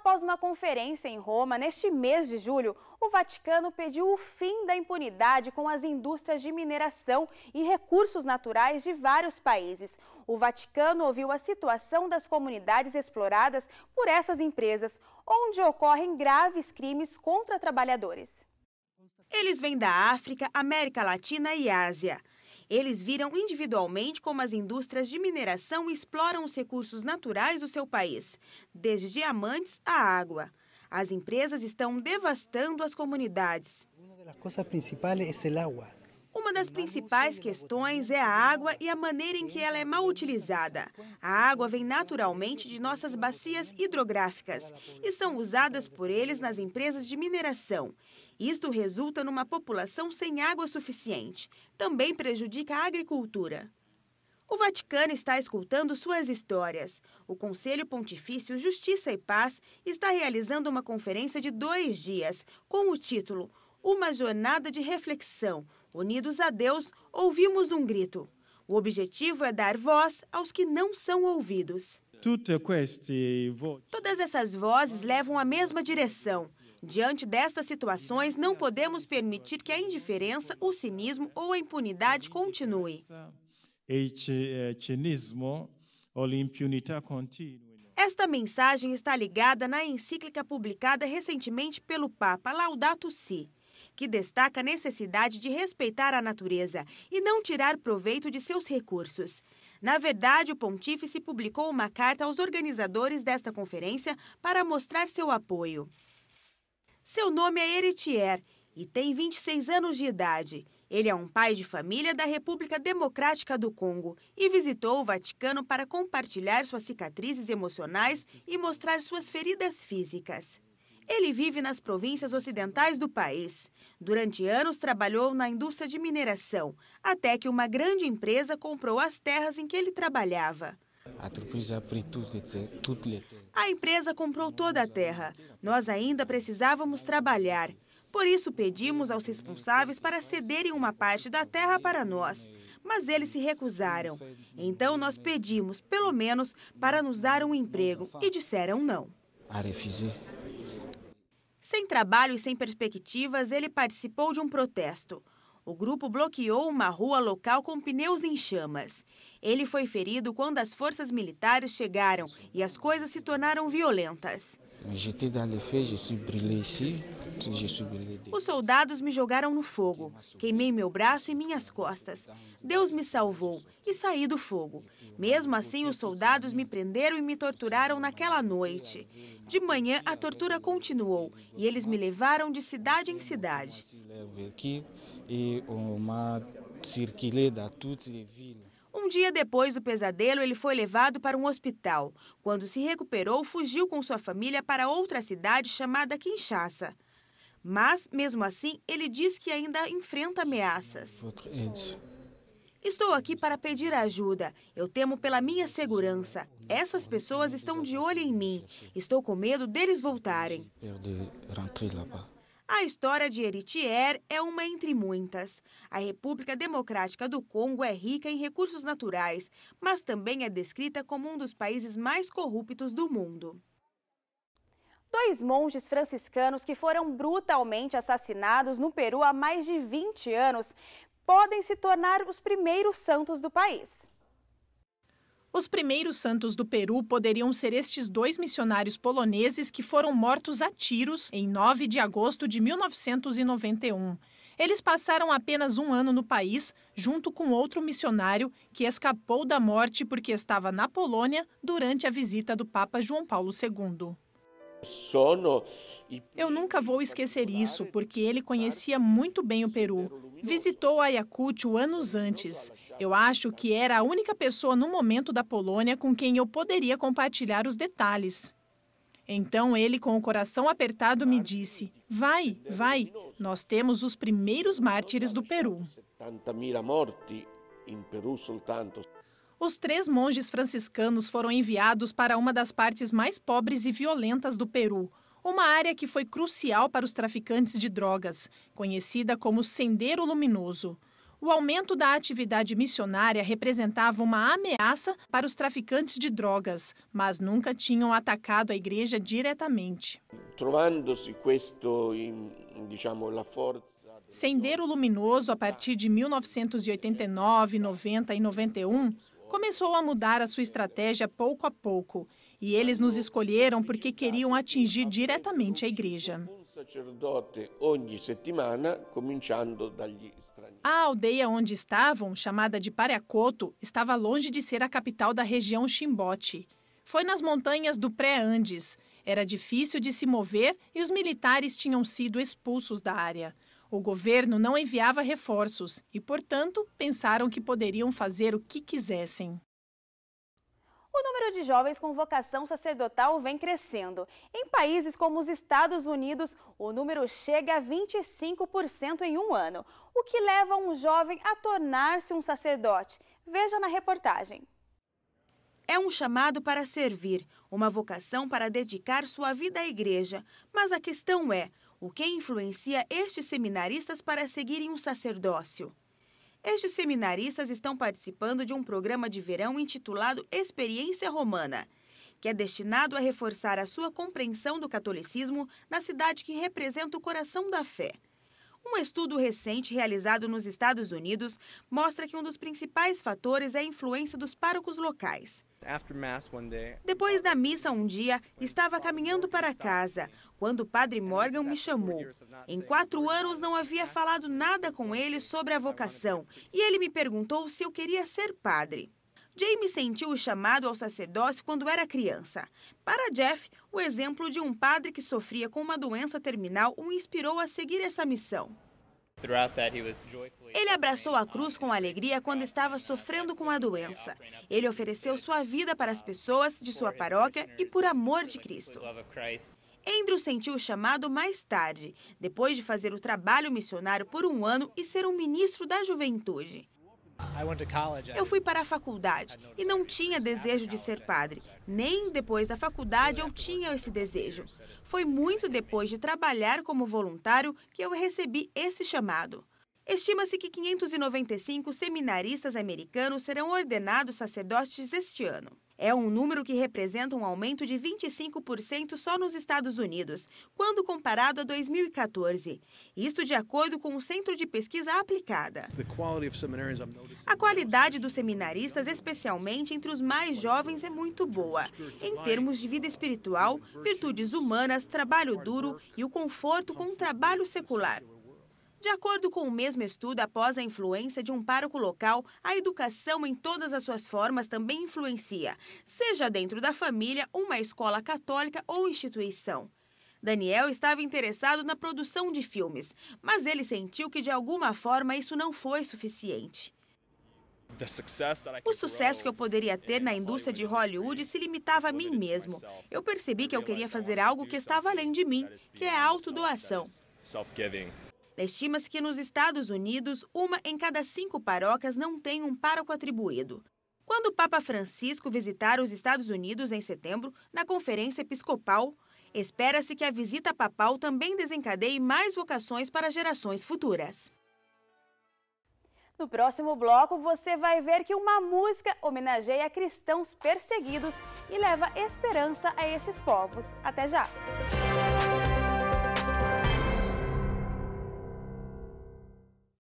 Após uma conferência em Roma, neste mês de julho, o Vaticano pediu o fim da impunidade com as indústrias de mineração e recursos naturais de vários países. O Vaticano ouviu a situação das comunidades exploradas por essas empresas, onde ocorrem graves crimes contra trabalhadores. Eles vêm da África, América Latina e Ásia. Eles viram individualmente como as indústrias de mineração exploram os recursos naturais do seu país, desde diamantes à água. As empresas estão devastando as comunidades. Uma das principais questões é a água e a maneira em que ela é mal utilizada. A água vem naturalmente de nossas bacias hidrográficas e são usadas por eles nas empresas de mineração. Isto resulta numa população sem água suficiente. Também prejudica a agricultura. O Vaticano está escutando suas histórias. O Conselho Pontifício Justiça e Paz está realizando uma conferência de 2 dias, com o título Uma Jornada de Reflexão. Unidos a Deus, ouvimos um grito. O objetivo é dar voz aos que não são ouvidos. Todas essas vozes levam à mesma direção. Diante destas situações, não podemos permitir que a indiferença, o cinismo ou a impunidade continue. Esta mensagem está ligada na encíclica publicada recentemente pelo Papa Laudato Si, que destaca a necessidade de respeitar a natureza e não tirar proveito de seus recursos. Na verdade, o pontífice publicou uma carta aos organizadores desta conferência para mostrar seu apoio. Seu nome é Héritier e tem 26 anos de idade. Ele é um pai de família da República Democrática do Congo e visitou o Vaticano para compartilhar suas cicatrizes emocionais e mostrar suas feridas físicas. Ele vive nas províncias ocidentais do país. Durante anos trabalhou na indústria de mineração, até que uma grande empresa comprou as terras em que ele trabalhava. A empresa comprou toda a terra. Nós ainda precisávamos trabalhar. Por isso pedimos aos responsáveis para cederem uma parte da terra para nós. Mas eles se recusaram. Então nós pedimos, pelo menos, para nos dar um emprego e disseram não. Sem trabalho e sem perspectivas, ele participou de um protesto. O grupo bloqueou uma rua local com pneus em chamas. Ele foi ferido quando as forças militares chegaram e as coisas se tornaram violentas. Os soldados me jogaram no fogo. Queimei meu braço e minhas costas. Deus me salvou e saí do fogo. Mesmo assim, os soldados me prenderam e me torturaram naquela noite. De manhã, a tortura continuou e eles me levaram de cidade em cidade. Um dia depois do pesadelo, ele foi levado para um hospital. Quando se recuperou, fugiu com sua família para outra cidade chamada Kinshasa. Mas, mesmo assim, ele diz que ainda enfrenta ameaças. Estou aqui para pedir ajuda. Eu temo pela minha segurança. Essas pessoas estão de olho em mim. Estou com medo deles voltarem. A história de Héritier é uma entre muitas. A República Democrática do Congo é rica em recursos naturais, mas também é descrita como um dos países mais corruptos do mundo. 2 monges franciscanos que foram brutalmente assassinados no Peru há mais de 20 anos podem se tornar os primeiros santos do país. Os primeiros santos do Peru poderiam ser estes 2 missionários poloneses que foram mortos a tiros em 9 de agosto de 1991. Eles passaram apenas 1 ano no país, junto com outro missionário que escapou da morte porque estava na Polônia durante a visita do Papa João Paulo II. Eu nunca vou esquecer isso, porque ele conhecia muito bem o Peru. Visitou Ayacucho anos antes. Eu acho que era a única pessoa no momento da Polônia com quem eu poderia compartilhar os detalhes. Então ele, com o coração apertado, me disse: vai, nós temos os primeiros mártires do Peru. Os 3 monges franciscanos foram enviados para uma das partes mais pobres e violentas do Peru, uma área que foi crucial para os traficantes de drogas, conhecida como Sendero Luminoso. O aumento da atividade missionária representava uma ameaça para os traficantes de drogas, mas nunca tinham atacado a igreja diretamente. Trovandosi questo, diciamo, la forza. Sendero Luminoso, a partir de 1989, 90 e 91, começou a mudar a sua estratégia pouco a pouco. E eles nos escolheram porque queriam atingir diretamente a igreja. A aldeia onde estavam, chamada de Pariacoto, estava longe de ser a capital da região Chimbote. Foi nas montanhas do Pré-Andes. Era difícil de se mover e os militares tinham sido expulsos da área. O governo não enviava reforços e, portanto, pensaram que poderiam fazer o que quisessem. O número de jovens com vocação sacerdotal vem crescendo. Em países como os Estados Unidos, o número chega a 25% em um ano, o que leva um jovem a tornar-se um sacerdote. Veja na reportagem. É um chamado para servir, uma vocação para dedicar sua vida à igreja. Mas a questão é, o que influencia estes seminaristas para seguirem um sacerdócio? Estes seminaristas estão participando de um programa de verão intitulado Experiência Romana, que é destinado a reforçar a sua compreensão do catolicismo na cidade que representa o coração da fé. Um estudo recente realizado nos Estados Unidos mostra que um dos principais fatores é a influência dos párocos locais. Depois da missa um dia, estava caminhando para casa, quando o padre Morgan me chamou. Em 4 anos não havia falado nada com ele sobre a vocação e ele me perguntou se eu queria ser padre. Jamie sentiu o chamado ao sacerdócio quando era criança. Para Jeff, o exemplo de um padre que sofria com uma doença terminal o inspirou a seguir essa missão. Ele abraçou a cruz com alegria quando estava sofrendo com a doença. Ele ofereceu sua vida para as pessoas de sua paróquia e por amor de Cristo. Andrew sentiu o chamado mais tarde, depois de fazer o trabalho missionário por 1 ano e ser um ministro da juventude. Eu fui para a faculdade e não tinha desejo de ser padre. Nem depois da faculdade eu tinha esse desejo. Foi muito depois de trabalhar como voluntário que eu recebi esse chamado. Estima-se que 595 seminaristas americanos serão ordenados sacerdotes este ano. É um número que representa um aumento de 25% só nos Estados Unidos, quando comparado a 2014. Isto de acordo com o Centro de Pesquisa Aplicada. A qualidade dos seminaristas, especialmente entre os mais jovens, é muito boa, em termos de vida espiritual, virtudes humanas, trabalho duro e o conforto com o trabalho secular. De acordo com o mesmo estudo, após a influência de um pároco local, a educação em todas as suas formas também influencia, seja dentro da família, uma escola católica ou instituição. Daniel estava interessado na produção de filmes, mas ele sentiu que de alguma forma isso não foi suficiente. O sucesso que eu poderia ter na indústria de Hollywood se limitava a mim mesmo. Eu percebi que eu queria fazer algo que estava além de mim, que é a autodoação. Estima-se que nos Estados Unidos, 1 em cada 5 paróquias não tem um pároco atribuído. Quando o Papa Francisco visitar os Estados Unidos em setembro, na Conferência Episcopal, espera-se que a visita papal também desencadeie mais vocações para gerações futuras. No próximo bloco, você vai ver que uma música homenageia cristãos perseguidos e leva esperança a esses povos. Até já!